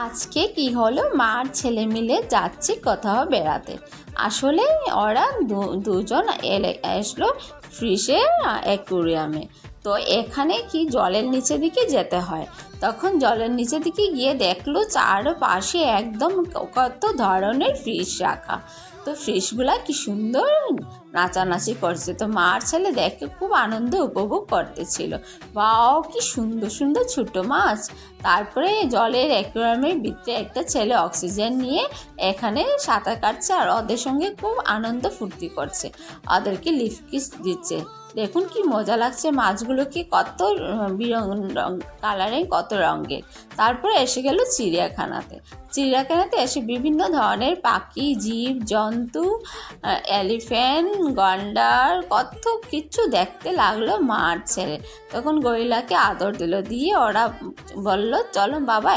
আজকে কি হলো, মা আর ছেলে মিলে যাচ্ছি কোথাও বেড়াতে। আসলে ওরা দুজন আসলো ফিশের অ্যাকুরিয়ামে। তো এখানে কি জলের নিচে দিকে যেতে হয়। তখন জলের নিচে দিকে গিয়ে দেখলো চারপাশে একদম কত ধরনের ফিশ রাখা। তো ফিশগুলা কি সুন্দর নাচানাচি করছে। তো মা আর ছেলে দেখে খুব আনন্দ উপভোগ করতেছিল। বাও, কি সুন্দর সুন্দর ছোট মাছ। তারপরে জলের অ্যাকুয়ারিয়ামের ভিতরে একটা ছেলে অক্সিজেন নিয়ে এখানে সাঁতার কাটছে আর ওদের সঙ্গে খুব আনন্দ ফুর্তি করছে, ওদেরকে লিফ কিস দিচ্ছে। দেখুন কি মজা লাগছে, মাছগুলোকে কত কালারিং, কত রঙের। তারপরে এসে গেল চিড়িয়াখানাতে। চিড়িয়াখানাতে এসে বিভিন্ন ধরনের পাখি, জীব জন্তু, এলিফ্যান্ট, গন্ডার, কত কিছু দেখতে লাগলো মা আর ছেলে। তখন গরিলাকে আদর দিল, দিয়ে ওরা বলল চলো বাবা